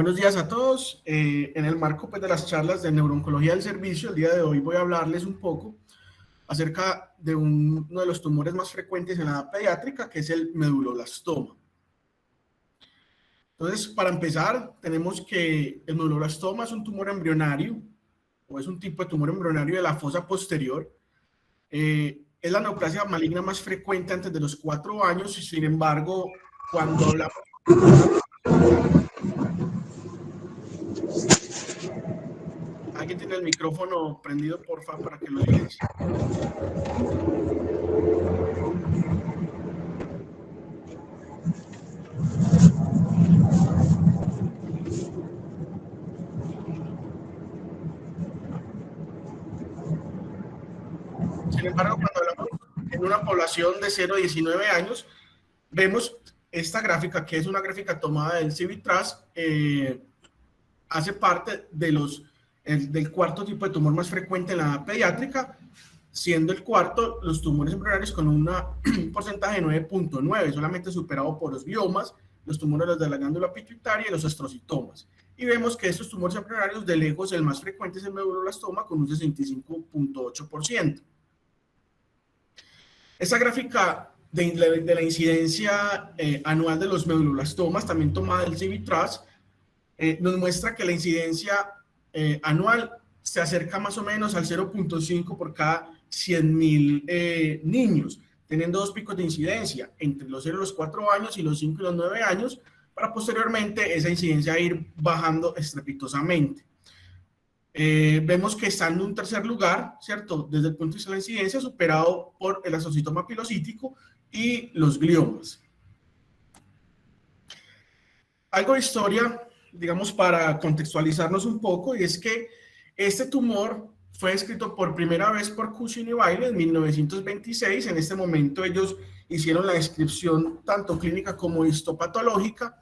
Buenos días a todos. En el marco pues, de las charlas de neurooncología del servicio, el día de hoy voy a hablarles un poco acerca de uno de los tumores más frecuentes en la edad pediátrica, que es el meduloblastoma. Entonces, para empezar, tenemos que el meduloblastoma es un tumor embrionario, o es un tipo de tumor embrionario de la fosa posterior. Es la neoplasia maligna más frecuente antes de los 4 años, y sin embargo, cuando hablamos... ¿Alguien tiene el micrófono prendido, por favor, para que lo silencie? Sin embargo, cuando hablamos en una población de 0 a 19 años, vemos esta gráfica, que es una gráfica tomada del CIVITRAS, hace parte de del cuarto tipo de tumor más frecuente en la edad pediátrica, siendo el cuarto los tumores embrionarios con un porcentaje de 9.9, solamente superado por los gliomas, los tumores de la glándula pituitaria y los astrocitomas. Y vemos que estos tumores embrionarios, de lejos, el más frecuente es el meduloblastoma, con un 65.8%. Esta gráfica de la incidencia anual de los meduloblastomas, también tomada del CIVITRAS, nos muestra que la incidencia anual se acerca más o menos al 0.5 por cada 100,000 niños, teniendo dos picos de incidencia, entre los 0 y los 4 años y los 5 y los 9 años, para posteriormente esa incidencia ir bajando estrepitosamente. Vemos que está en un tercer lugar, ¿cierto? Desde el punto de vista de la incidencia, superado por el astrocitoma pilocítico y los gliomas. Algo de historia, digamos, para contextualizarnos un poco, y es que este tumor fue descrito por primera vez por Cushing y Bailey en 1926. En este momento ellos hicieron la descripción tanto clínica como histopatológica,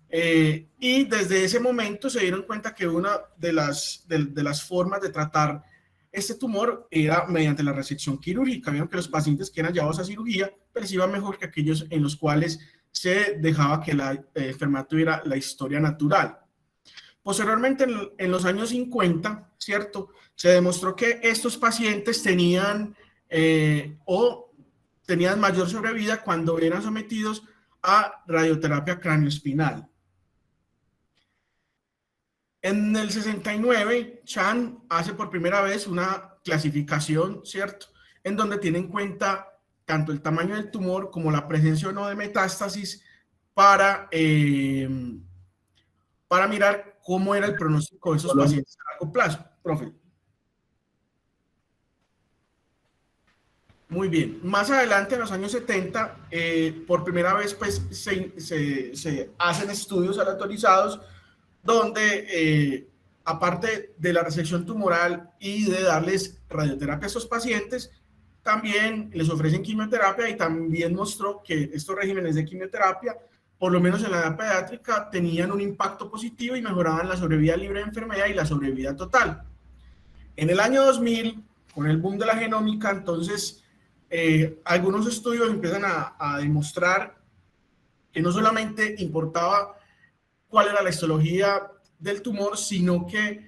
y desde ese momento se dieron cuenta que una de las formas de tratar este tumor era mediante la resección quirúrgica. Vieron que los pacientes que eran llevados a cirugía pues iban mejor que aquellos en los cuales se dejaba que la enfermedad tuviera la historia natural. Posteriormente, en los años 50, ¿cierto?, se demostró que estos pacientes tenían mayor sobrevida cuando eran sometidos a radioterapia craneoespinal. En el 69, Chan hace por primera vez una clasificación, ¿cierto?, en donde tiene en cuenta tanto el tamaño del tumor como la presencia o no de metástasis para mirar cómo era el pronóstico de esos pacientes a largo plazo. Profe. Muy bien. Más adelante, en los años 70, por primera vez pues, se hacen estudios aleatorizados donde, aparte de la resección tumoral y de darles radioterapia a estos pacientes, también les ofrecen quimioterapia, y también mostró que estos regímenes de quimioterapia, por lo menos en la edad pediátrica, tenían un impacto positivo y mejoraban la sobrevida libre de enfermedad y la sobrevida total. En el año 2000, con el boom de la genómica, entonces, algunos estudios empiezan a demostrar que no solamente importaba cuál era la histología del tumor, sino que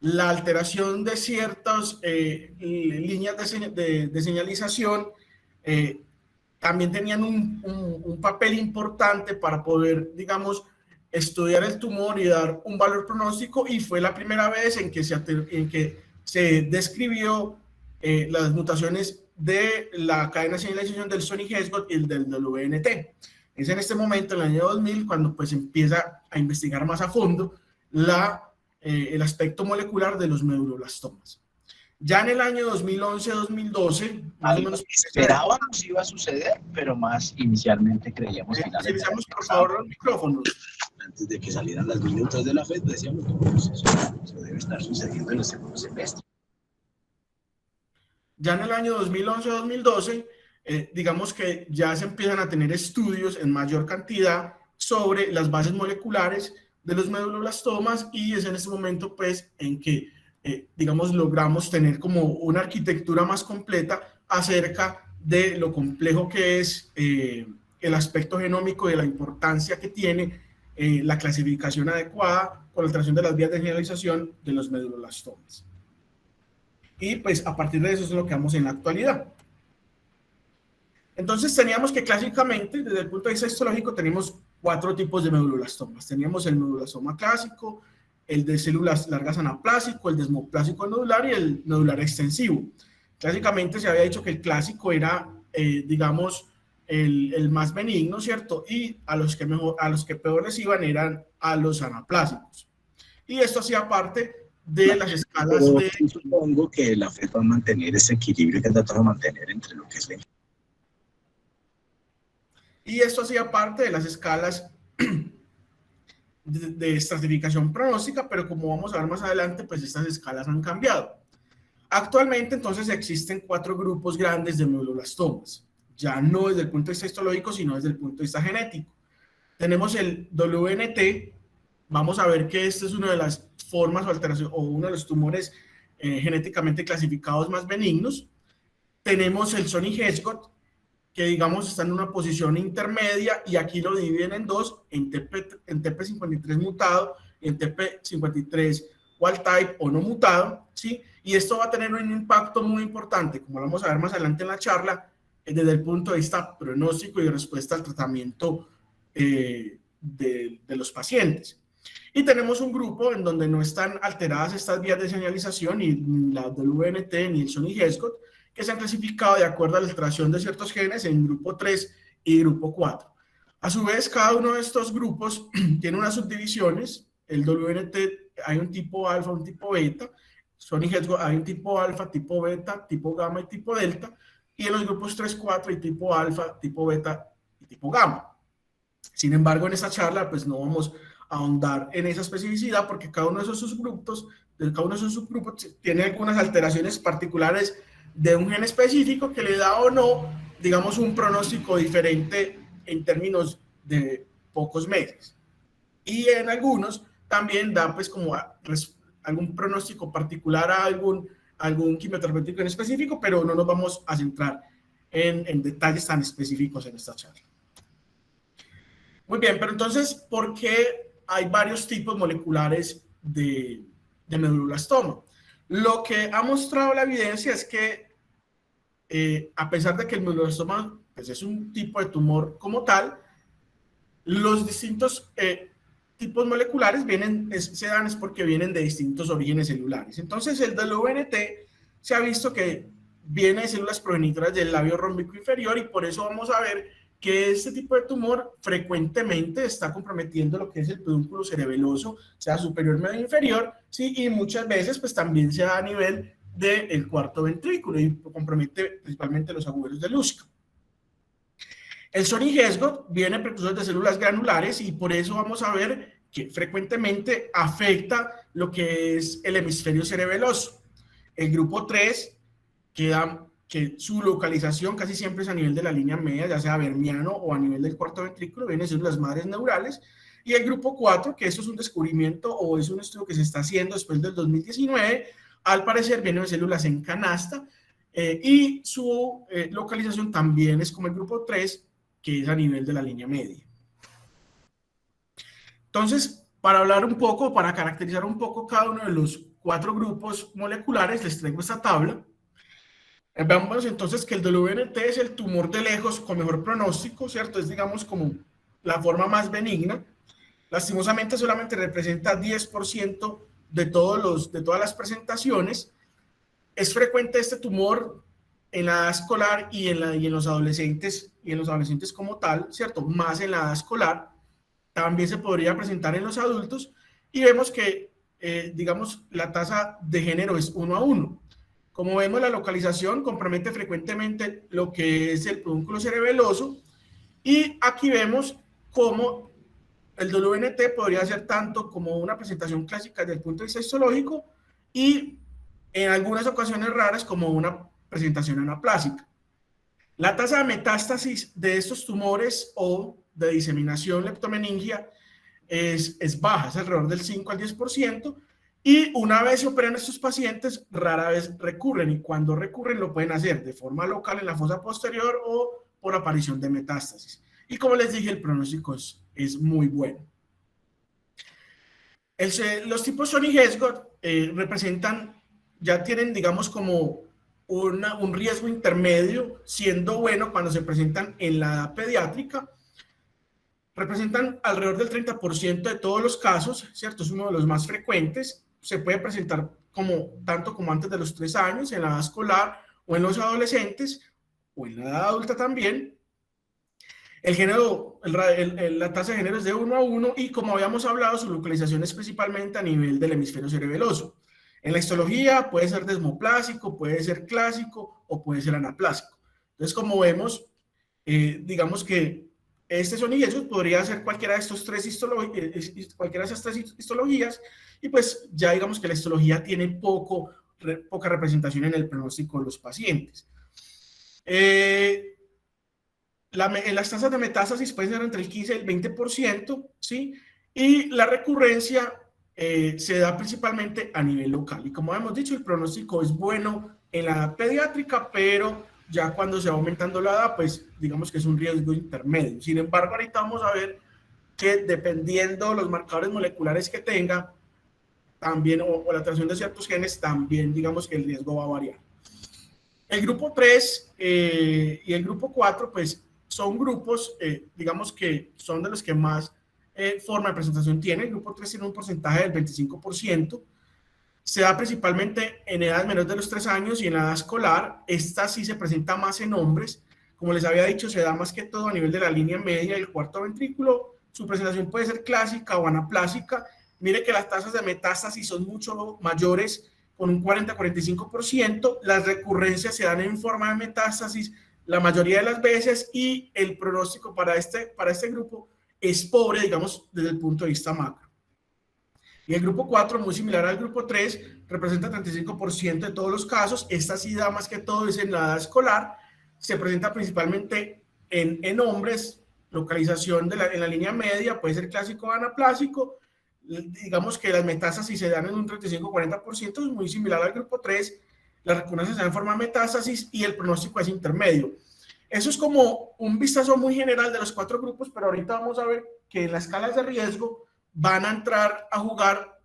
la alteración de ciertas líneas de señalización también tenían un papel importante para poder, digamos, estudiar el tumor y dar un valor pronóstico, y fue la primera vez en que se describió las mutaciones de la cadena de señalización del Sony-Hesgot y del WNT. Es en este momento, en el año 2000, cuando pues empieza a investigar más a fondo el aspecto molecular de los meduloblastomas. Ya en el año 2011-2012, más o menos... Esperábamos iba a suceder, pero más inicialmente creíamos que... Iniciamos, por favor, los micrófonos. Antes de que salieran las minutas de la FED, decíamos, pues eso debe estar sucediendo en el segundo semestre. Ya en el año 2011-2012, digamos que ya se empiezan a tener estudios en mayor cantidad sobre las bases moleculares de los meduloblastomas, y es en ese momento pues en que digamos logramos tener como una arquitectura más completa acerca de lo complejo que es el aspecto genómico, de la importancia que tiene la clasificación adecuada con la alteración de las vías de señalización de los meduloblastomas. Y pues a partir de eso es lo que vamos en la actualidad. Entonces teníamos que clásicamente, desde el punto de vista histológico, tenemos 4 tipos de meduloblastomas. Teníamos el meduloblastoma clásico, el de células largas anaplásico, el desmoplásico nodular y el nodular extensivo. Clásicamente se había dicho que el clásico era, digamos, el más benigno, ¿cierto? Y a los que peor les iban eran a los anaplásicos. Y esto hacía parte de las escalas de... Supongo que la FED va a mantener ese equilibrio que trata de mantener entre lo que es la... Y esto hacía parte de las escalas de estratificación pronóstica, pero como vamos a ver más adelante, pues estas escalas han cambiado. Actualmente, entonces, existen 4 grupos grandes de medulloblastomas, ya no desde el punto de vista histológico, sino desde el punto de vista genético. Tenemos el WNT, vamos a ver que esta es una de las formas o alteraciones, o uno de los tumores genéticamente clasificados más benignos. Tenemos el Sony-Heskott, que digamos está en una posición intermedia, y aquí lo dividen en 2, en TP53 mutado y en TP53 wild type o no mutado, ¿sí? Y esto va a tener un impacto muy importante, como lo vamos a ver más adelante en la charla, desde el punto de vista pronóstico y respuesta al tratamiento de los pacientes. Y tenemos un grupo en donde no están alteradas estas vías de señalización, ni la WNT ni el Sony-Heskott, que se han clasificado de acuerdo a la alteración de ciertos genes en grupo 3 y grupo 4. A su vez, cada uno de estos grupos tiene unas subdivisiones. El WNT hay un tipo alfa, un tipo beta. Sony-Heskott hay un tipo alfa, tipo beta, tipo gamma y tipo delta. Y en los grupos 3, 4 hay tipo alfa, tipo beta y tipo gamma. Sin embargo, en esta charla, pues no vamos a ahondar en esa especificidad, porque cada uno de esos subgrupos tiene algunas alteraciones particulares de un gen específico que le da o no, digamos, un pronóstico diferente en términos de pocos meses. Y en algunos también da pues como algún pronóstico particular a algún quimioterapéutico en específico, pero no nos vamos a centrar en detalles tan específicos en esta charla. Muy bien, pero entonces, ¿por qué hay varios tipos moleculares de medulloblastoma? Lo que ha mostrado la evidencia es que a pesar de que el medulloblastoma pues, es un tipo de tumor como tal, los distintos tipos moleculares se dan es porque vienen de distintos orígenes celulares. Entonces, el WNT se ha visto que viene de células progenitoras del labio rómbico inferior, y por eso vamos a ver que este tipo de tumor frecuentemente está comprometiendo lo que es el pedúnculo cerebeloso, sea superior, medio, inferior, ¿sí? Y muchas veces pues también se da a nivel del cuarto ventrículo y compromete principalmente los agujeros de Lúcica. El Sony-Heskott viene precursor de células granulares, y por eso vamos a ver que frecuentemente afecta lo que es el hemisferio cerebeloso. El grupo 3 que su localización casi siempre es a nivel de la línea media, ya sea vermiano o a nivel del cuarto ventrículo, vienen siendo las madres neurales. Y el grupo 4, que esto es un descubrimiento o es un estudio que se está haciendo después del 2019, al parecer viene de células en canasta, y su localización también es como el grupo 3, que es a nivel de la línea media. Entonces, para hablar un poco, para caracterizar un poco cada uno de los 4 grupos moleculares, les traigo esta tabla. Veamos entonces que el WNT es el tumor de lejos con mejor pronóstico, ¿cierto? Es, digamos, como la forma más benigna. Lastimosamente solamente representa 10% de todas las presentaciones. Es frecuente este tumor en la edad escolar y en los adolescentes como tal, ¿cierto? Más en la edad escolar. También se podría presentar en los adultos, y vemos que, digamos, la tasa de género es 1 a 1. Como vemos, la localización compromete frecuentemente lo que es el pedúnculo cerebeloso, y aquí vemos cómo el WNT podría ser tanto como una presentación clásica desde el punto de vista histológico, y en algunas ocasiones raras como una presentación anaplásica. La tasa de metástasis de estos tumores o de diseminación leptomeningia es baja, es alrededor del 5 al 10%, y una vez se operan estos pacientes, rara vez recurren, y cuando recurren lo pueden hacer de forma local en la fosa posterior o por aparición de metástasis. Y como les dije, el pronóstico es muy bueno. Los tipos Son y Hesgot representan, ya tienen, digamos, como un riesgo intermedio, siendo bueno cuando se presentan en la edad pediátrica. Representan alrededor del 30% de todos los casos, ¿cierto? Es uno de los más frecuentes. Se puede presentar tanto como antes de los 3 años, en la edad escolar o en los adolescentes o en la edad adulta también. El género, la tasa de género es de 1 a 1 y, como habíamos hablado, su localización es principalmente a nivel del hemisferio cerebeloso. En la histología puede ser desmoplásico, puede ser clásico o puede ser anaplásico. Entonces, como vemos, digamos que este Son y Hesgot podría ser cualquiera de estas tres histologías, y pues ya digamos que la histología tiene poca representación en el pronóstico de los pacientes. Las tasas de metástasis pueden ser entre el 15 y el 20%, ¿sí? Y la recurrencia se da principalmente a nivel local. Y como hemos dicho, el pronóstico es bueno en la edad pediátrica, pero ya cuando se va aumentando la edad, pues digamos que es un riesgo intermedio. Sin embargo, ahorita vamos a ver que dependiendo los marcadores moleculares que tenga, también, o la alteración de ciertos genes, también digamos que el riesgo va a variar. El grupo 3 y el grupo 4, pues son grupos, digamos que son de los que más forma de presentación tiene. El grupo 3 tiene un porcentaje del 25%. Se da principalmente en edades menores de los 3 años y en la edad escolar. Esta sí se presenta más en hombres. Como les había dicho, se da más que todo a nivel de la línea media del cuarto ventrículo. Su presentación puede ser clásica o anaplásica. Mire que las tasas de metástasis son mucho mayores, con un 40-45%. Las recurrencias se dan en forma de metástasis la mayoría de las veces, y el pronóstico para este grupo es pobre, digamos, desde el punto de vista macro. Y el grupo 4, muy similar al grupo 3, representa 35% de todos los casos. Esta sí da más que todo es en la edad escolar. Se presenta principalmente en hombres, localización en la línea media, puede ser clásico o anaplásico. Digamos que las metástasis se dan en un 35-40%, es muy similar al grupo 3. Las recurrencias se dan en forma de metástasis y el pronóstico es intermedio. Eso es como un vistazo muy general de los 4 grupos, pero ahorita vamos a ver que en las escalas de riesgo van a entrar a jugar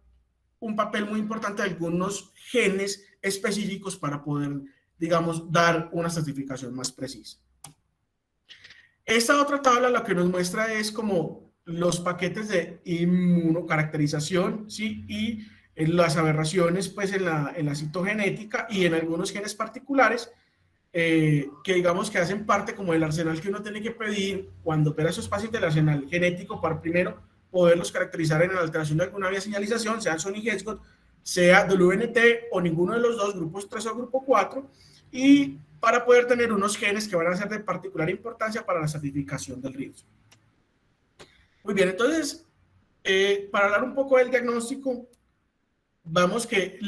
un papel muy importante de algunos genes específicos para poder, digamos, dar una certificación más precisa. Esta otra tabla lo que nos muestra es como los paquetes de inmunocaracterización, ¿sí? Y las aberraciones pues en la citogenética y en algunos genes particulares que digamos que hacen parte como del arsenal que uno tiene que pedir cuando opera a esos pacientes, el arsenal genético, para primero poderlos caracterizar en la alteración de alguna vía de señalización, sea Son y Hesgot, sea WNT o ninguno de los dos, grupos 3 o grupo 4, y para poder tener unos genes que van a ser de particular importancia para la certificación del riesgo. Muy bien, entonces, para hablar un poco del diagnóstico, vamos que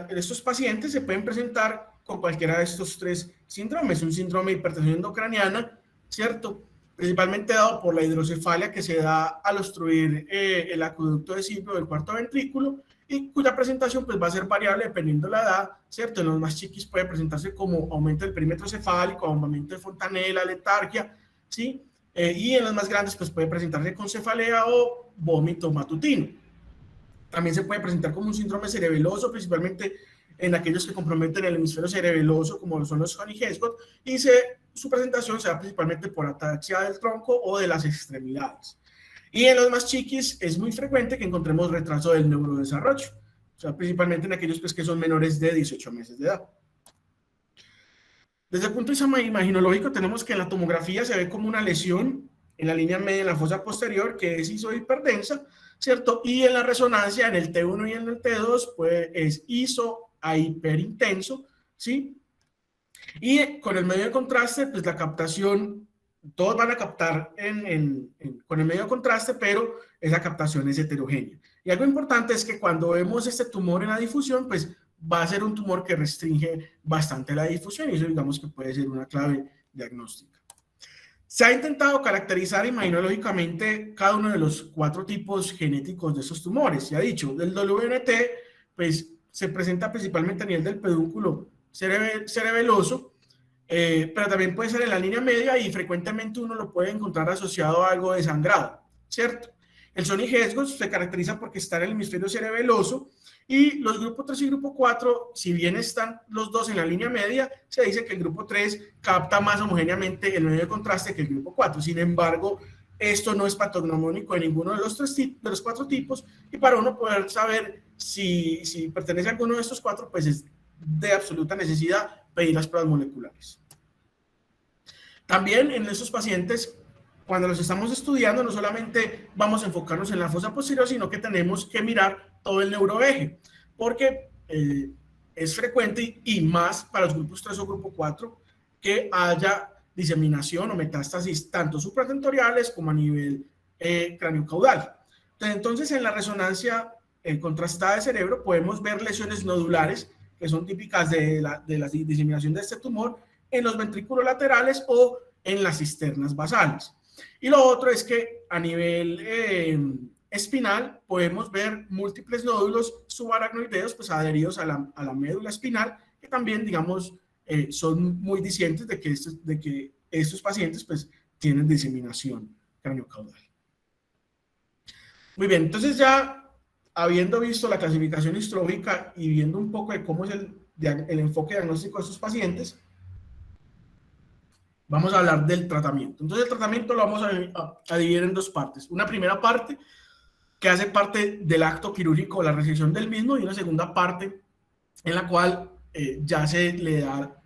estos pacientes se pueden presentar con cualquiera de estos 3 síndromes. Un síndrome de hipertensión endocraniana, ¿cierto? Principalmente dado por la hidrocefalia que se da al obstruir el acueducto de Silvio del cuarto ventrículo, y cuya presentación pues va a ser variable dependiendo de la edad, ¿cierto? En los más chiquis puede presentarse como aumento del perímetro cefálico, aumento de Fontanella, letargia, ¿sí? Y en los más grandes pues puede presentarse con cefalea o vómito matutino. También se puede presentar como un síndrome cerebeloso, principalmente en aquellos que comprometen el hemisferio cerebeloso, como son los Son y Hesgot, y su presentación se da principalmente por ataxia del tronco o de las extremidades. Y en los más chiquis es muy frecuente que encontremos retraso del neurodesarrollo, o sea, principalmente en aquellos pues, que son menores de 18 meses de edad. Desde el punto de vista imaginológico, tenemos que en la tomografía se ve como una lesión en la línea media de la fosa posterior, que es iso-hiperdensa, ¿cierto? Y en la resonancia, en el T1 y en el T2, pues es iso a hiperintenso, ¿sí? Y con el medio de contraste, pues la captación, todos van a captar con el medio de contraste, pero esa captación es heterogénea. Y algo importante es que cuando vemos este tumor en la difusión, pues va a ser un tumor que restringe bastante la difusión, y eso digamos que puede ser una clave diagnóstica. Se ha intentado caracterizar imaginológicamente cada uno de los 4 tipos genéticos de esos tumores. Se ha dicho, del WNT, pues se presenta principalmente a nivel del pedúnculo cerebeloso, pero también puede ser en la línea media y frecuentemente uno lo puede encontrar asociado a algo de sangrado, ¿cierto? El sonigesgo se caracteriza porque está en el hemisferio cerebeloso, y los grupos 3 y grupo 4, si bien están los dos en la línea media, se dice que el grupo 3 capta más homogéneamente el medio de contraste que el grupo 4. Sin embargo, esto no es patognomónico de ninguno de los cuatro tipos, y para uno poder saber si pertenece a alguno de estos cuatro, pues es de absoluta necesidad pedir las pruebas moleculares. También en estos pacientes, cuando los estamos estudiando, no solamente vamos a enfocarnos en la fosa posterior, sino que tenemos que mirar todo el neuroeje, porque es frecuente, y más para los grupos 3 o grupo 4, que haya diseminación o metástasis tanto supratentoriales como a nivel craniocaudal. Entonces, en la resonancia contrastada de cerebro podemos ver lesiones nodulares, que son típicas de la diseminación de este tumor, en los ventrículos laterales o en las cisternas basales. Y lo otro es que a nivel espinal podemos ver múltiples nódulos subaracnoideos, pues adheridos a la médula espinal, que también, digamos, son muy dicientes de que estos pacientes pues tienen diseminación craniocaudal. Muy bien, entonces ya habiendo visto la clasificación histológica y viendo un poco de cómo es el enfoque diagnóstico de estos pacientes, vamos a hablar del tratamiento. Entonces el tratamiento lo vamos a dividir en dos partes. Una primera parte que hace parte del acto quirúrgico, la resección del mismo, y una segunda parte en la cual ya se le da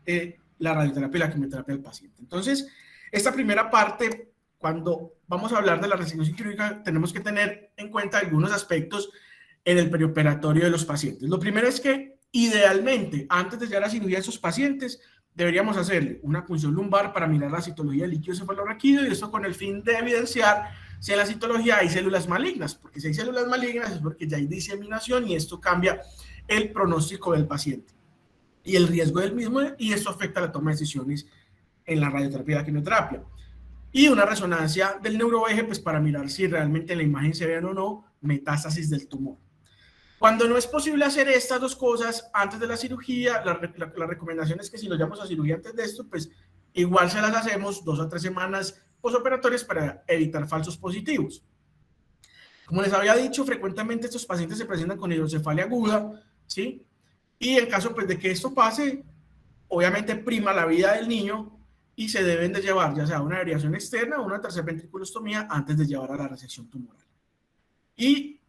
la radioterapia y la quimioterapia al paciente. Entonces, esta primera parte, cuando vamos a hablar de la resección quirúrgica, tenemos que tener en cuenta algunos aspectos en el perioperatorio de los pacientes. Lo primero es que, idealmente, antes de llegar a la cirugía de esos pacientes, deberíamos hacerle una punción lumbar para mirar la citología del líquido cefalorraquídeo, y esto con el fin de evidenciar si en la citología hay células malignas, porque si hay células malignas es porque ya hay diseminación, y esto cambia el pronóstico del paciente y el riesgo del mismo, y esto afecta la toma de decisiones en la radioterapia y la quimioterapia. Y una resonancia del neuroeje, pues para mirar si realmente en la imagen se ven o no metástasis del tumor. Cuando no es posible hacer estas dos cosas antes de la cirugía, la recomendación es que si lo llevamos a cirugía antes de esto, pues igual se las hacemos 2 a 3 semanas posoperatorias para evitar falsos positivos. Como les había dicho, frecuentemente estos pacientes se presentan con hidrocefalia aguda, ¿sí? Y en caso pues, de que esto pase, obviamente prima la vida del niño, y se deben de llevar ya sea una derivación externa o una tercera ventriculostomía antes de llevar a la resección tumoral. Y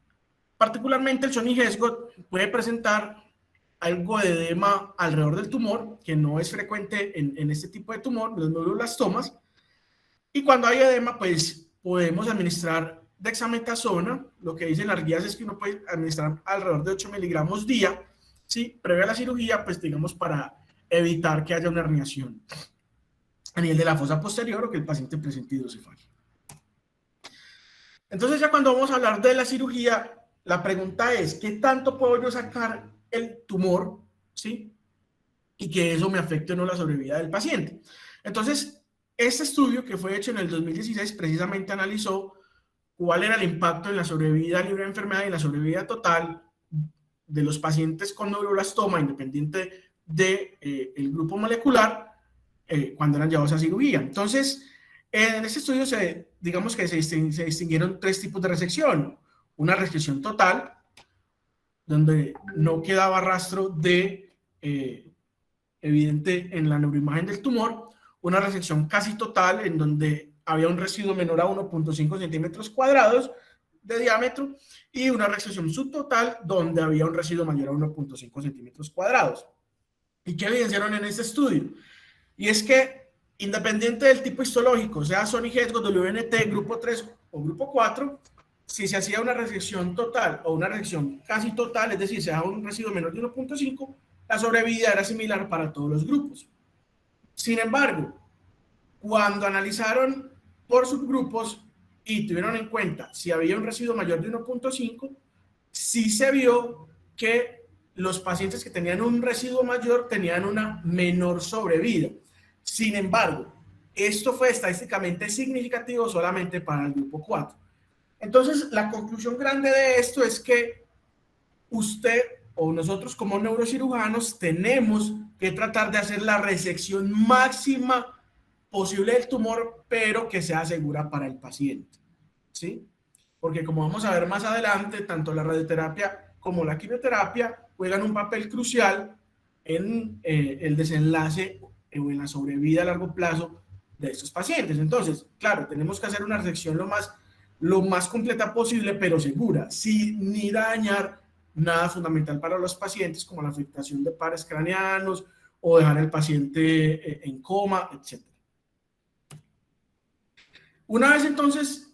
particularmente el sonigesgo puede presentar algo de edema alrededor del tumor, que no es frecuente en este tipo de tumor, los neuroblastomas. Y cuando hay edema, pues podemos administrar dexametasona. Lo que dicen las guías es que uno puede administrar alrededor de 8 miligramos día, ¿sí? Previo a la cirugía, pues digamos para evitar que haya una herniación a nivel de la fosa posterior o que el paciente presente hidrocefalia. Entonces ya cuando vamos a hablar de la cirugía, la pregunta es, ¿qué tanto puedo yo sacar el tumor, ¿sí? Y que eso me afecte o no la sobrevida del paciente. Entonces, este estudio que fue hecho en el 2016 precisamente analizó cuál era el impacto en la sobrevida libre de enfermedad y en la sobrevida total de los pacientes con neuroblastoma, independiente del grupo molecular, cuando eran llevados a cirugía. Entonces, en este estudio digamos que se distinguieron 3 tipos de resección. Una resección total, donde no quedaba rastro de evidente en la neuroimagen del tumor. Una resección casi total, en donde había un residuo menor a 1.5 centímetros cuadrados de diámetro, y una resección subtotal, donde había un residuo mayor a 1.5 centímetros cuadrados. ¿Y qué evidenciaron en este estudio? Y es que, independiente del tipo histológico, sea sonigesgo, WNT, grupo 3 o grupo 4, si se hacía una resección total o una resección casi total, es decir, se daba un residuo menor de 1.5, la sobrevida era similar para todos los grupos. Sin embargo, cuando analizaron por subgrupos y tuvieron en cuenta si había un residuo mayor de 1.5, sí se vio que los pacientes que tenían un residuo mayor tenían una menor sobrevida. Sin embargo, esto fue estadísticamente significativo solamente para el grupo 4. Entonces, la conclusión grande de esto es que usted o nosotros como neurocirujanos tenemos que tratar de hacer la resección máxima posible del tumor, pero que sea segura para el paciente, ¿sí? porque como vamos a ver más adelante, tanto la radioterapia como la quimioterapia juegan un papel crucial en el desenlace o en la sobrevida a largo plazo de estos pacientes. Entonces, claro, tenemos que hacer una resección lo más completa posible, pero segura, sin ni dañar nada fundamental para los pacientes, como la afectación de pares craneanos o dejar al paciente en coma, etc. Una vez entonces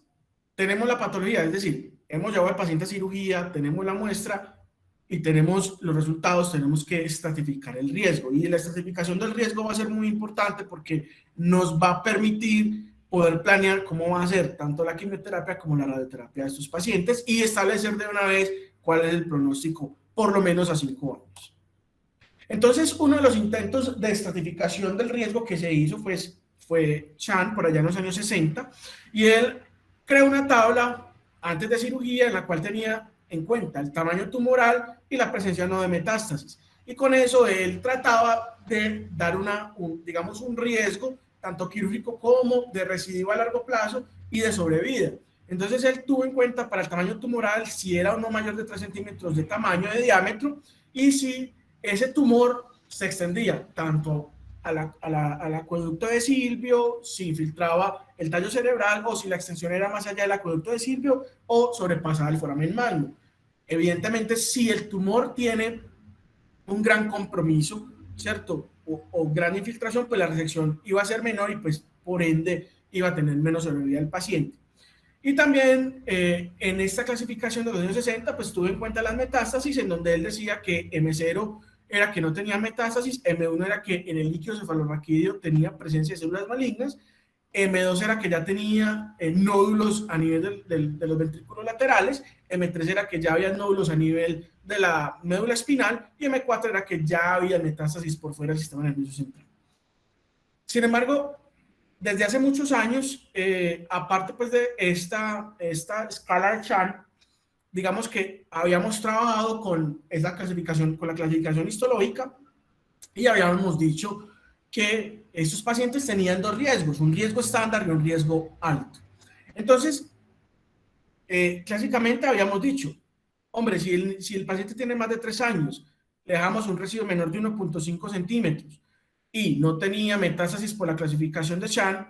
tenemos la patología, es decir, hemos llevado al paciente a cirugía, tenemos la muestra y tenemos los resultados, tenemos que estratificar el riesgo. Y la estratificación del riesgo va a ser muy importante porque nos va a permitir poder planear cómo va a ser tanto la quimioterapia como la radioterapia de estos pacientes y establecer de una vez cuál es el pronóstico, por lo menos a 5 años. Entonces, uno de los intentos de estratificación del riesgo que se hizo fue Chan, por allá en los años 60, y él creó una tabla antes de cirugía en la cual tenía en cuenta el tamaño tumoral y la presencia no de metástasis. Y con eso él trataba de dar digamos, un riesgo, tanto quirúrgico como de recidivo a largo plazo y de sobrevida. Entonces él tuvo en cuenta para el tamaño tumoral si era o no mayor de 3 centímetros de tamaño de diámetro y si ese tumor se extendía tanto al acueducto de Silvio, si infiltraba el tallo cerebral o si la extensión era más allá del acueducto de Silvio o sobrepasaba el foramen magno. Evidentemente, si el tumor tiene un gran compromiso, ¿cierto? O gran infiltración, pues la resección iba a ser menor y pues por ende iba a tener menos sobrevida del paciente. Y también en esta clasificación de los años 60, pues tuve en cuenta las metástasis, en donde él decía que M0 era que no tenía metástasis, M1 era que en el líquido cefalorraquídeo tenía presencia de células malignas, M2 era que ya tenía nódulos a nivel de los ventrículos laterales, M3 era que ya había nódulos a nivel de la médula espinal y M4 era que ya había metástasis por fuera del sistema nervioso central. Sin embargo, desde hace muchos años, aparte pues de esta escala Chan, digamos que habíamos trabajado con esa clasificación, con la clasificación histológica y habíamos dicho que estos pacientes tenían 2 riesgos, un riesgo estándar y un riesgo alto. Entonces, clásicamente habíamos dicho, hombre, si el paciente tiene más de 3 años, le dejamos un residuo menor de 1.5 centímetros y no tenía metástasis por la clasificación de Chan,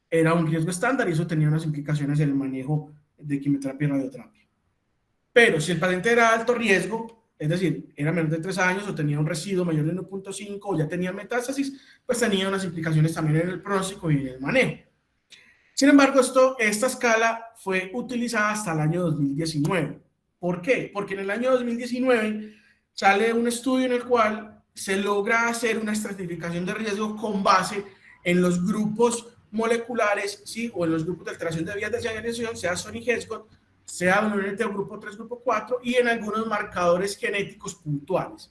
era un riesgo estándar y eso tenía unas implicaciones en el manejo de quimioterapia y radioterapia. Pero si el paciente era de alto riesgo, es decir, era menor de 3 años o tenía un residuo mayor de 1.5 o ya tenía metástasis, pues tenía unas implicaciones también en el pronóstico y en el manejo. Sin embargo, esta escala fue utilizada hasta el año 2019. ¿Por qué? Porque en el año 2019 sale un estudio en el cual se logra hacer una estratificación de riesgo con base en los grupos moleculares, ¿sí? O en los grupos de alteración de vías de señalización, sea Sony-Hesgot, sea WNT o grupo 3, grupo 4, y en algunos marcadores genéticos puntuales.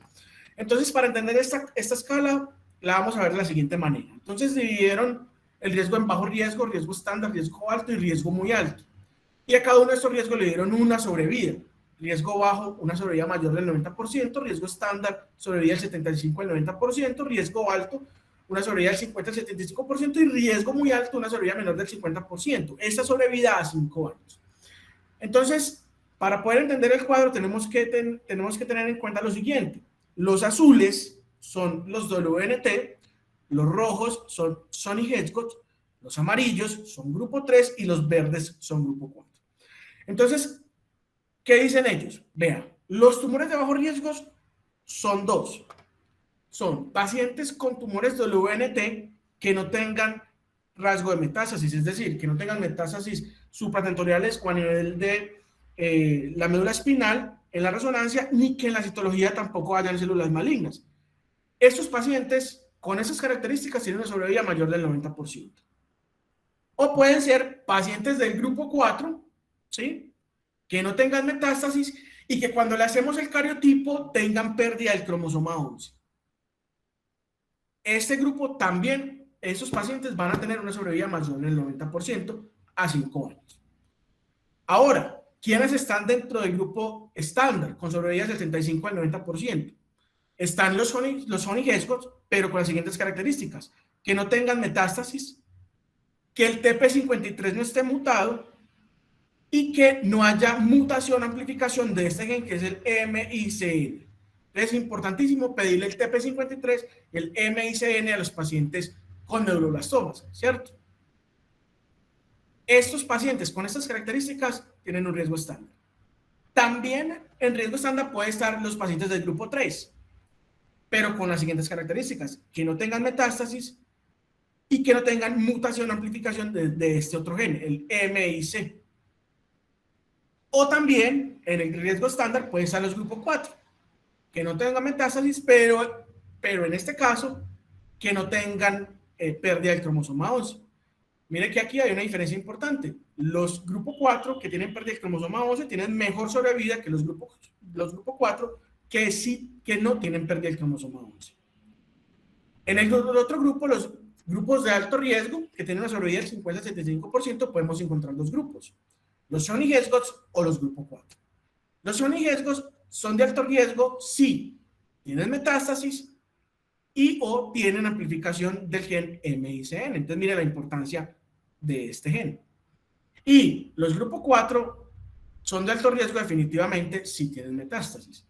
Entonces, para entender esta escala, la vamos a ver de la siguiente manera. Entonces, dividieron el riesgo en bajo riesgo, riesgo estándar, riesgo alto y riesgo muy alto. Y a cada uno de estos riesgos le dieron una sobrevida. Riesgo bajo, una sobrevida mayor del 90%, riesgo estándar, sobrevida del 75 al 90%, riesgo alto, una sobrevida del 50 al 75% y riesgo muy alto, una sobrevida menor del 50%. Esta sobrevida a 5 años. Entonces, para poder entender el cuadro tenemos que tener en cuenta lo siguiente. Los azules son los WNT, los rojos son Sony-Hesgot, los amarillos son grupo 3 y los verdes son grupo 4. Entonces, ¿qué dicen ellos? Vean, los tumores de bajo riesgo son 2. Son pacientes con tumores WNT que no tengan rasgo de metástasis, es decir, que no tengan metástasis supratentoriales o a nivel de la médula espinal en la resonancia, ni que en la citología tampoco hayan células malignas. Estos pacientes con esas características tienen una sobrevida mayor del 90%. O pueden ser pacientes del grupo 4, ¿sí? Que no tengan metástasis y que cuando le hacemos el cariotipo tengan pérdida del cromosoma 11. Este grupo también, esos pacientes van a tener una sobrevida mayor del 90% a 5 años. Ahora, ¿quiénes están dentro del grupo estándar con sobrevidas del 75 al 90%? Están los Sony-Hesgot, pero con las siguientes características: que no tengan metástasis, que el TP53 no esté mutado y que no haya mutación, amplificación de este gen que es el MICN. Es importantísimo pedirle el TP53, el MICN a los pacientes con neuroblastomas, ¿cierto? Estos pacientes con estas características tienen un riesgo estándar. También en riesgo estándar pueden estar los pacientes del grupo 3, pero con las siguientes características: que no tengan metástasis y que no tengan mutación o amplificación de este otro gen, el MIC. O también en el riesgo estándar pueden estar los grupos 4, que no tengan metástasis, pero en este caso, que no tengan pérdida del cromosoma 11. Mire que aquí hay una diferencia importante. Los grupos 4 que tienen pérdida del cromosoma 11 tienen mejor sobrevida que los grupos 4 que no tienen pérdida del cromosoma 11. En el otro grupo, los grupos de alto riesgo, que tienen una sobrevida del 50-75%, podemos encontrar dos grupos: los Sony-Hesgots o los grupos 4. Los Sony-Hesgots son de alto riesgo si tienen metástasis y o tienen amplificación del gen MICN. Entonces, mire la importancia de este gen. Y los grupos 4 son de alto riesgo definitivamente si tienen metástasis.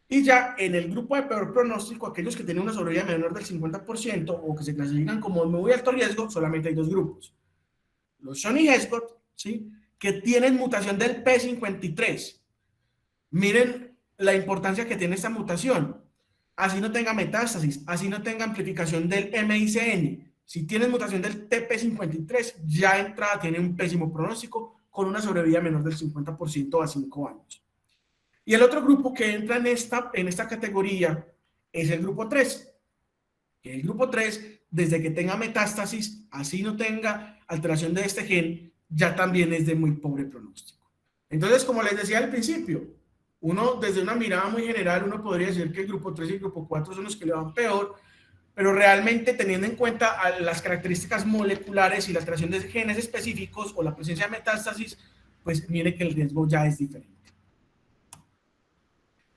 Y ya en el grupo de peor pronóstico, aquellos que tienen una sobrevida menor del 50% o que se clasifican como muy alto riesgo, solamente hay dos grupos: los Sony-Hesgot, ¿sí?, que tienen mutación del P53. Miren la importancia que tiene esta mutación. Así no tenga metástasis, así no tenga amplificación del MICN, si tienen mutación del TP53, ya de entrada tiene un pésimo pronóstico con una sobrevida menor del 50% a 5 años. Y el otro grupo que entra en esta categoría es el grupo 3. El grupo 3, desde que tenga metástasis, así no tenga alteración de este gen, ya también es de muy pobre pronóstico. Entonces, como les decía al principio, uno desde una mirada muy general, uno podría decir que el grupo 3 y el grupo 4 son los que le van peor, pero realmente teniendo en cuenta las características moleculares y la alteración de genes específicos o la presencia de metástasis, pues mire que el riesgo ya es diferente.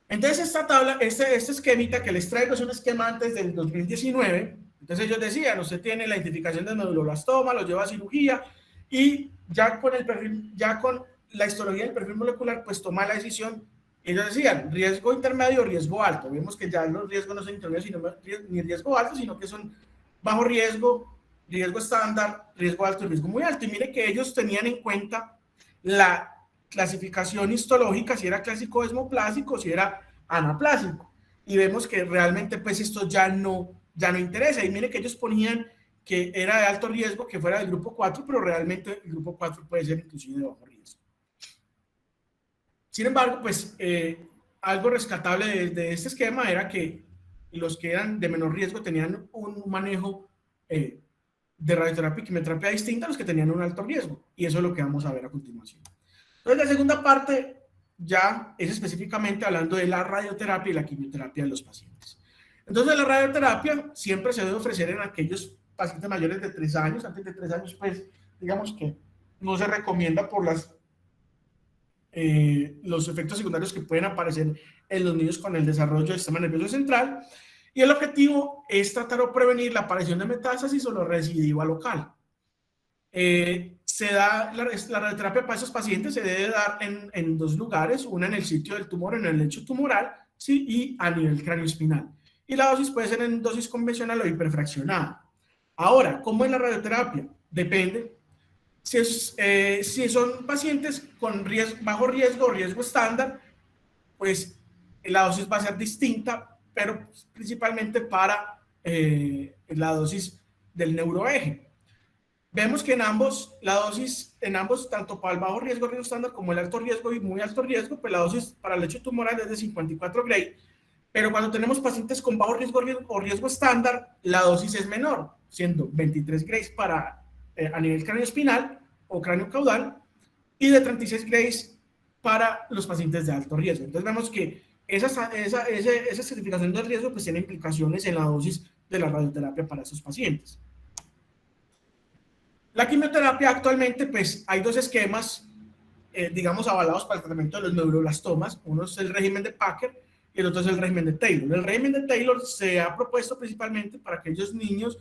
Entonces esta tabla, este esquemita que les traigo es un esquema antes del 2019. Entonces ellos decían, usted tiene la identificación de neuroblastoma, lo lleva a cirugía y ya con el perfil, ya con la histología del perfil molecular, pues toma la decisión. Ellos decían riesgo intermedio, riesgo alto. Vemos que ya los riesgos no son intermedios ni riesgo alto, sino que son bajo riesgo, riesgo estándar, riesgo alto y riesgo muy alto. Y mire que ellos tenían en cuenta la clasificación histológica, si era clásico desmoplásico, si era anaplásico. Y vemos que realmente pues esto ya no interesa. Y mire que ellos ponían que era de alto riesgo, que fuera del grupo 4, pero realmente el grupo 4 puede ser inclusive de bajo riesgo. Sin embargo, pues algo rescatable de este esquema era que los que eran de menor riesgo tenían un manejo de radioterapia y quimioterapia distinta a los que tenían un alto riesgo. Y eso es lo que vamos a ver a continuación. Entonces, la segunda parte ya es específicamente hablando de la radioterapia y la quimioterapia de los pacientes. Entonces, la radioterapia siempre se debe ofrecer en aquellos pacientes mayores de 3 años. Antes de 3 años, pues, digamos que no se recomienda por los efectos secundarios que pueden aparecer en los niños con el desarrollo del sistema nervioso central. Y el objetivo es tratar o prevenir la aparición de metástasis o la recidiva local. Se da la radioterapia para esos pacientes, se debe dar en 2 lugares, una en el sitio del tumor, en el lecho tumoral, ¿sí?, y a nivel craneoespinal. Y la dosis puede ser en dosis convencional o hiperfraccionada. Ahora, ¿cómo es la radioterapia? Depende. Si son pacientes con bajo riesgo o riesgo estándar, pues la dosis va a ser distinta, pero principalmente para la dosis del neuroeje. Vemos que en ambos, la dosis, tanto para el bajo riesgo, riesgo estándar, como el alto riesgo y muy alto riesgo, pues la dosis para el lecho tumoral es de 54 Gray, pero cuando tenemos pacientes con bajo riesgo o riesgo estándar, la dosis es menor, siendo 23 Gray a nivel craneoespinal o cráneo caudal y de 36 Gray para los pacientes de alto riesgo. Entonces vemos que esa certificación de riesgo pues tiene implicaciones en la dosis de la radioterapia para esos pacientes. La quimioterapia actualmente, pues hay 2 esquemas, digamos, avalados para el tratamiento de los neuroblastomas. Uno es el régimen de Packer y el otro es el régimen de Taylor. El régimen de Taylor se ha propuesto principalmente para aquellos niños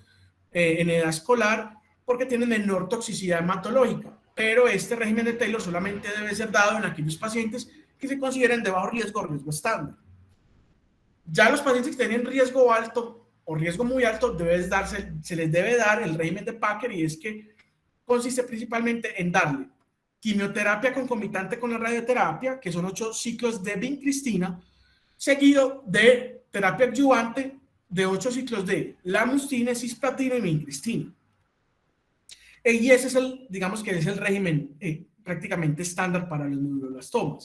en edad escolar porque tienen menor toxicidad hematológica, pero este régimen de Taylor solamente debe ser dado en aquellos pacientes que se consideren de bajo riesgo o riesgo estándar. Ya los pacientes que tienen riesgo alto o riesgo muy alto, se les debe dar el régimen de Packer, y es que consiste principalmente en darle quimioterapia concomitante con la radioterapia, que son 8 ciclos de vincristina, seguido de terapia adyuvante de 8 ciclos de lomustine, cisplatina y vincristina. Y ese es digamos que es el régimen prácticamente estándar para los meduloblastoma.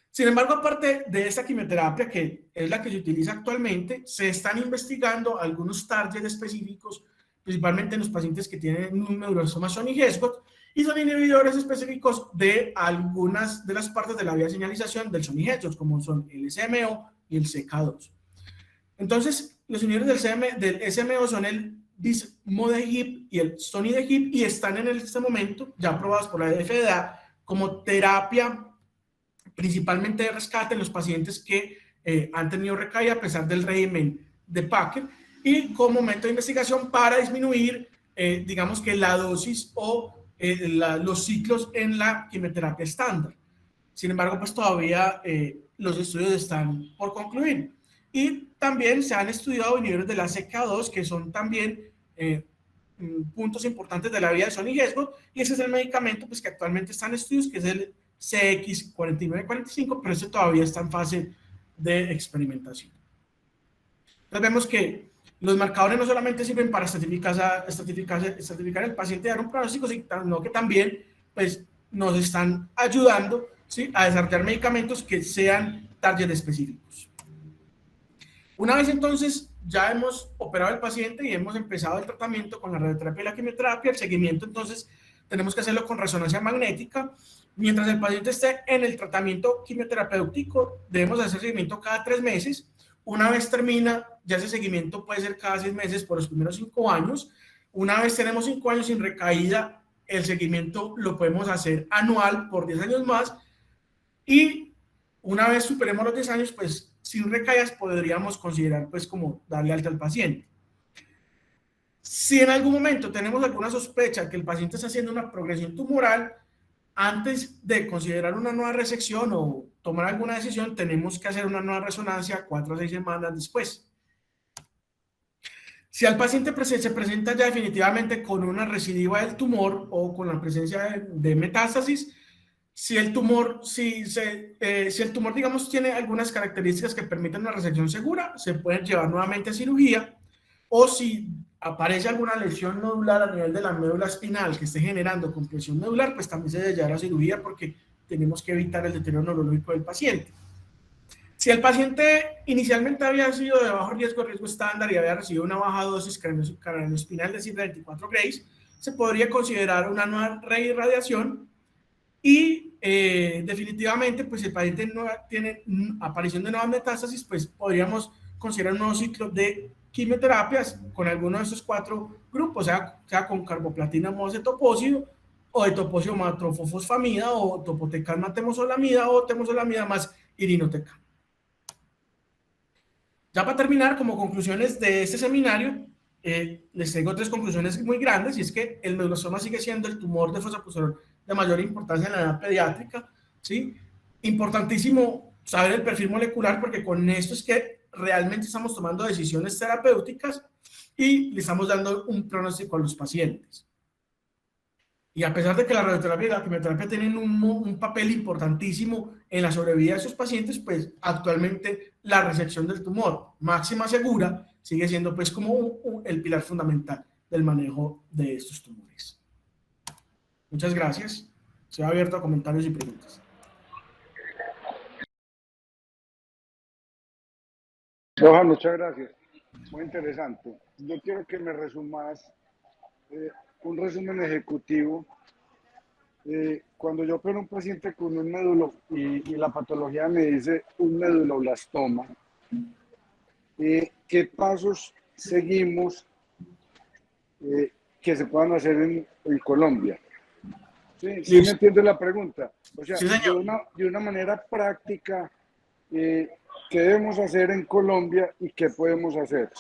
Sin embargo, aparte de esta quimioterapia, que es la que se utiliza actualmente, se están investigando algunos targets específicos, principalmente en los pacientes que tienen un neuroblastoma Sony-Heskott, y son inhibidores específicos de algunas de las partes de la vía de señalización del Sony-Heskott, como son el SMO y el CK2. Entonces, los inhibidores del SMO son el Dismodegib y el Sonidegib, y están en este momento ya aprobados por la FDA como terapia principalmente de rescate en los pacientes que han tenido recaída a pesar del régimen de Packer, y como método de investigación para disminuir, digamos que la dosis o los ciclos en la quimioterapia estándar. Sin embargo, pues todavía los estudios están por concluir. Y también se han estudiado inhibidores de la CK2, que son también puntos importantes de la vida de Sony-Heskott, y ese es el medicamento pues, que actualmente está en estudios, que es el CX4945, pero este todavía está en fase de experimentación. Entonces vemos que los marcadores no solamente sirven para estratificar el paciente y dar un pronóstico, sino que también pues, nos están ayudando, ¿sí?, a desarrollar medicamentos que sean target específicos. Una vez entonces ya hemos operado al paciente y hemos empezado el tratamiento con la radioterapia y la quimioterapia, el seguimiento entonces tenemos que hacerlo con resonancia magnética. Mientras el paciente esté en el tratamiento quimioterapéutico, debemos hacer seguimiento cada 3 meses. Una vez termina, ya ese seguimiento puede ser cada 6 meses por los primeros 5 años. Una vez tenemos 5 años sin recaída, el seguimiento lo podemos hacer anual por 10 años más. Y una vez superemos los 10 años, pues sin recaídas podríamos considerar pues como darle alta al paciente. Si en algún momento tenemos alguna sospecha que el paciente está haciendo una progresión tumoral, antes de considerar una nueva resección o tomar alguna decisión, tenemos que hacer una nueva resonancia 4 a 6 semanas después. Si al paciente se presenta ya definitivamente con una recidiva del tumor o con la presencia de metástasis, si el tumor, digamos, tiene algunas características que permiten una resección segura, se puede llevar nuevamente a cirugía, o si aparece alguna lesión nodular a nivel de la médula espinal que esté generando compresión nodular, pues también se debe llevar a cirugía porque tenemos que evitar el deterioro neurológico del paciente. Si el paciente inicialmente había sido de bajo riesgo, riesgo estándar, y había recibido una baja dosis craneoespinal de 124 Grays, se podría considerar una nueva reirradiación. Y definitivamente, pues si el paciente no tiene aparición de nuevas metástasis, pues podríamos considerar un nuevo ciclo de quimioterapias con alguno de estos 4 grupos, sea con carboplatina de topósido, o de topósido más trofosfamida, o topotecan más temozolamida, o temozolamida más irinotecan. Ya para terminar, como conclusiones de este seminario, les tengo 3 conclusiones muy grandes, y es que el medulosoma sigue siendo el tumor de fosa posterior de mayor importancia en la edad pediátrica, ¿sí? Importantísimo saber el perfil molecular, porque con esto es que realmente estamos tomando decisiones terapéuticas y le estamos dando un pronóstico a los pacientes. Y a pesar de que la radioterapia y la quimioterapia tienen un papel importantísimo en la sobrevida de esos pacientes, pues actualmente la resección del tumor máxima segura sigue siendo pues como el pilar fundamental del manejo de estos tumores. Muchas gracias. Estoy abierto a comentarios y preguntas. Johan, muchas gracias. Muy interesante. Yo quiero que me resumas un resumen ejecutivo. Cuando yo opero a un paciente con un médulo y la patología me dice un meduloblastoma, ¿qué pasos seguimos que se puedan hacer en Colombia? ¿Sí me entiendes la pregunta? O sea, sí, de una manera práctica, ¿qué debemos hacer en Colombia y qué podemos hacer?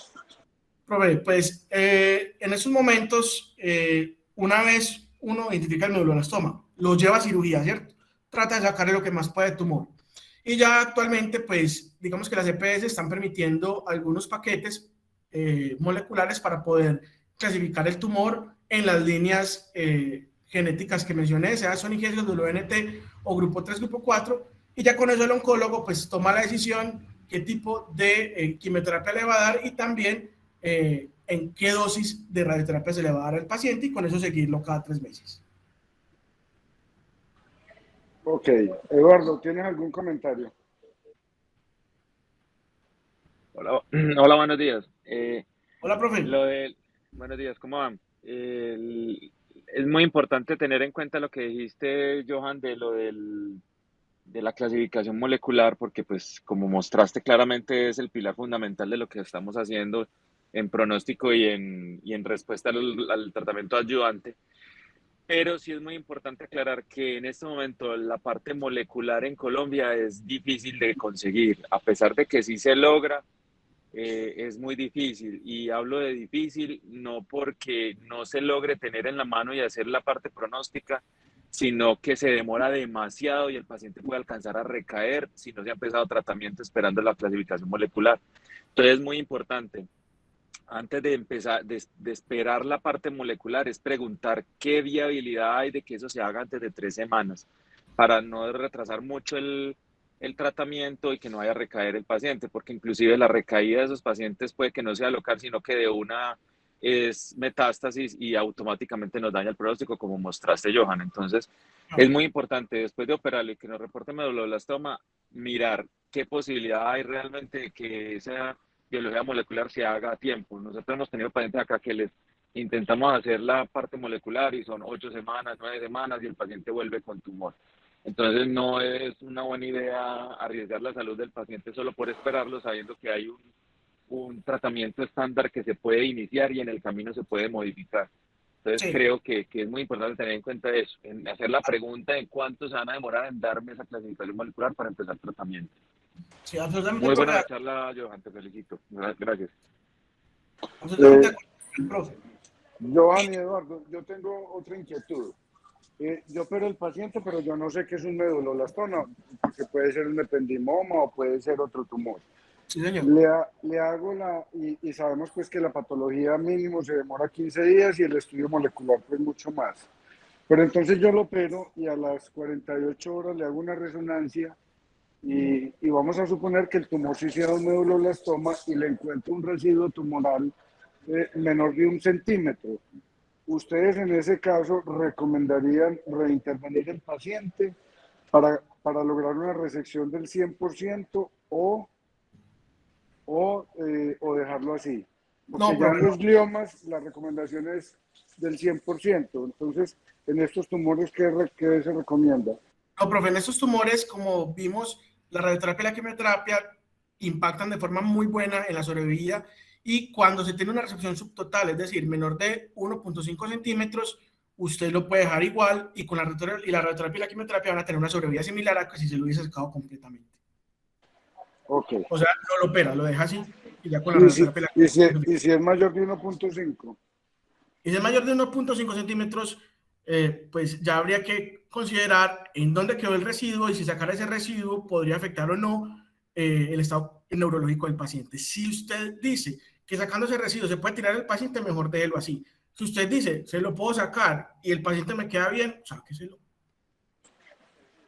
Profe, pues en esos momentos, una vez uno identifica el medulloblastoma, lo lleva a cirugía, ¿cierto? Trata de sacarle lo que más puede de tumor. Y ya actualmente, pues, digamos que las EPS están permitiendo algunos paquetes moleculares para poder clasificar el tumor en las líneas genéticas que mencioné, sea Sony G, WNT o grupo 3, grupo 4, y ya con eso el oncólogo pues toma la decisión qué tipo de quimioterapia le va a dar y también en qué dosis de radioterapia se le va a dar al paciente y con eso seguirlo cada 3 meses. Ok, Eduardo, ¿tienes algún comentario? Hola, hola, buenos días. Hola, profe. Lo de, buenos días, ¿cómo van? Es muy importante tener en cuenta lo que dijiste, Johan, de de la clasificación molecular, porque pues como mostraste claramente es el pilar fundamental de lo que estamos haciendo en pronóstico y en respuesta al tratamiento ayudante. Pero sí es muy importante aclarar que en este momento la parte molecular en Colombia es difícil de conseguir, a pesar de que sí se logra. Es muy difícil y hablo de difícil no porque no se logre tener en la mano y hacer la parte pronóstica, sino que se demora demasiado y el paciente puede alcanzar a recaer si no se ha empezado tratamiento esperando la clasificación molecular. Entonces es muy importante, antes de empezar, de esperar la parte molecular, es preguntar qué viabilidad hay de que eso se haga antes de 3 semanas, para no retrasar mucho el tratamiento y que no vaya a recaer el paciente, porque inclusive la recaída de esos pacientes puede que no sea local, sino que de una es metástasis y automáticamente nos daña el pronóstico, como mostraste, Johan. Entonces, es muy importante, después de operarle y que nos reporte medulloblastoma, mirar qué posibilidad hay realmente de que esa biología molecular se haga a tiempo. Nosotros hemos tenido pacientes acá que les intentamos hacer la parte molecular y son 8 semanas, 9 semanas y el paciente vuelve con tumor. Entonces no es una buena idea arriesgar la salud del paciente solo por esperarlo, sabiendo que hay un tratamiento estándar que se puede iniciar y en el camino se puede modificar. Entonces Sí, creo que es muy importante tener en cuenta eso, en hacer la pregunta de cuánto se van a demorar en darme esa clasificación molecular para empezar el tratamiento. sí, absolutamente, Muy buena profe. la charla, Johan, te felicito. Gracias. Absolutamente de Eh, acuerdo con el profe. Johan y Eduardo, yo tengo otra inquietud. Yo opero el paciente, pero yo no sé qué es un meduloblastoma, porque puede ser un ependimoma o puede ser otro tumor. Sí, señor. Le hago y sabemos pues que la patología mínimo se demora 15 días y el estudio molecular pues mucho más. Pero entonces yo lo opero y a las 48 horas le hago una resonancia y vamos a suponer que el tumor sí sea un meduloblastoma y le encuentro un residuo tumoral menor de 1 centímetro. ¿Ustedes en ese caso recomendarían reintervenir el paciente para lograr una resección del 100% o dejarlo así? No, Porque ya profe, en no. los gliomas la recomendación es del 100%. Entonces, en estos tumores, ¿qué se recomienda? No, profe, en estos tumores, como vimos, la radioterapia y la quimioterapia impactan de forma muy buena en la sobrevida y cuando se tiene una resección subtotal, es decir, menor de 1,5 centímetros, usted lo puede dejar igual y con la radioterapia y la quimioterapia van a tener una sobrevida similar a que si se lo hubiese sacado completamente. Ok. O sea, no lo opera, lo deja así y ya con la ¿Y si, radioterapia y la y si, quimioterapia. y si es mayor de 1,5? Y si es mayor de 1,5 centímetros, pues ya habría que considerar en dónde quedó el residuo y si sacar ese residuo podría afectar o no el estado neurológico del paciente. Si usted dice que sacando ese residuo se puede tirar el paciente, mejor déjelo así. Si usted dice, se lo puedo sacar y el paciente me queda bien, sáqueselo.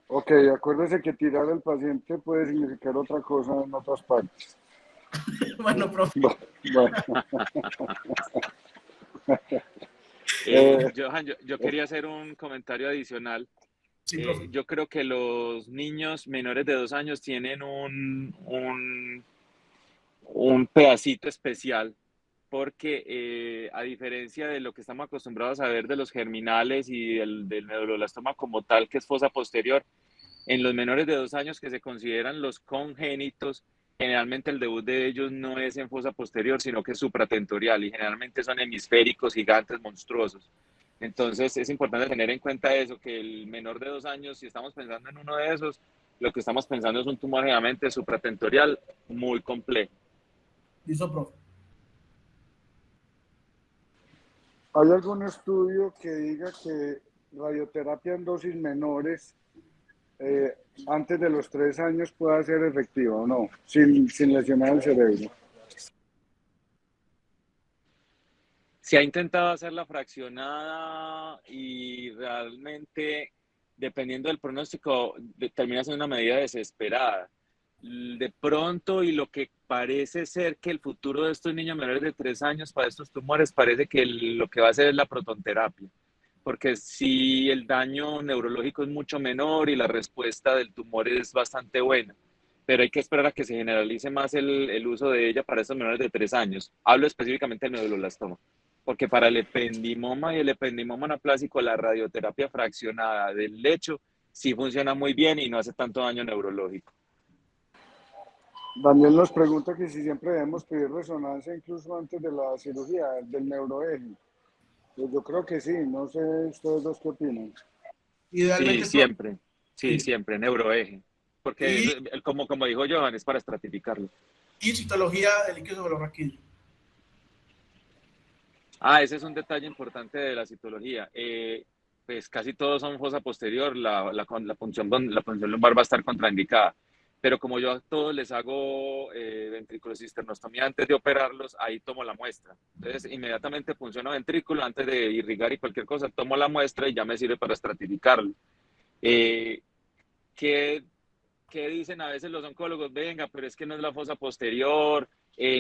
Ok, acuérdese que tirar al paciente puede significar otra cosa en otras partes. Bueno, profe. Bueno, eh, Johan, yo quería hacer un comentario adicional. Sí, profe. Yo creo que los niños menores de 2 años tienen un pedacito especial porque a diferencia de lo que estamos acostumbrados a ver de los germinales y del medulloblastoma como tal, que es fosa posterior, en los menores de 2 años que se consideran los congénitos, generalmente el debut de ellos no es en fosa posterior, sino que es supratentorial y generalmente son hemisféricos gigantes monstruosos. Entonces es importante tener en cuenta eso, que el menor de 2 años, si estamos pensando en uno de esos, lo que estamos pensando es un tumor generalmente supratentorial muy complejo. Listo, profe. ¿hay algún estudio que diga que radioterapia en dosis menores antes de los 3 años pueda ser efectiva o no, sin lesionar el cerebro. Se ha intentado hacerla fraccionada y realmente, dependiendo del pronóstico, termina siendo una medida desesperada. De pronto, y lo que parece ser que el futuro de estos niños menores de 3 años para estos tumores, parece que lo que va a hacer es la protonterapia. Porque si el daño neurológico es mucho menor y la respuesta del tumor es bastante buena, pero hay que esperar a que se generalice más el uso de ella para estos menores de 3 años. Hablo específicamente del medulloblastoma, porque para el ependimoma y el ependimoma anaplásico, la radioterapia fraccionada del lecho sí funciona muy bien y no hace tanto daño neurológico. Daniel nos pregunta que si siempre debemos pedir resonancia incluso antes de la cirugía del neuroeje. Pues yo creo que sí, no sé ustedes dos qué opinan. Sí, Idealmente, siempre, sí, sí. siempre, neuroeje, porque Y, como dijo Johan, es para estratificarlo. y citología de líquido cefalorraquídeo. Ah, ese es un detalle importante de la citología. Pues casi todos son fosa posterior, la punción lumbar va a estar contraindicada. Pero como yo a todos les hago ventriculocisternostomía antes de operarlos, ahí tomo la muestra. Entonces, inmediatamente punciono ventrículo antes de irrigar y cualquier cosa, tomo la muestra y ya me sirve para estratificarlo. Eh, ¿qué, ¿Qué dicen a veces los oncólogos? Venga, pero es que no es la fosa posterior,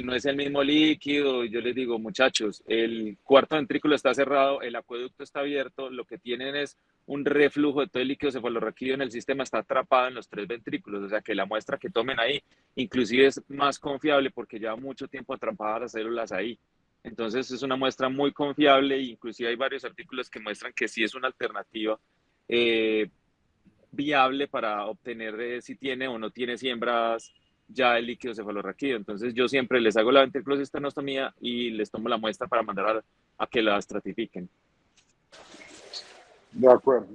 no es el mismo líquido. Y yo les digo, muchachos, el cuarto ventrículo está cerrado, el acueducto está abierto, lo que tienen es un reflujo de todo el líquido cefalorraquídeo en el sistema, está atrapado en los 3 ventrículos, o sea que la muestra que tomen ahí inclusive es más confiable porque lleva mucho tiempo atrapadas las células ahí. Entonces es una muestra muy confiable e inclusive hay varios artículos que muestran que sí es una alternativa eh, viable para obtener si tiene o no tiene siembras ya el líquido cefalorraquídeo. Entonces yo siempre les hago la ventriculocisternostomía y les tomo la muestra para mandar a que la estratifiquen. De acuerdo.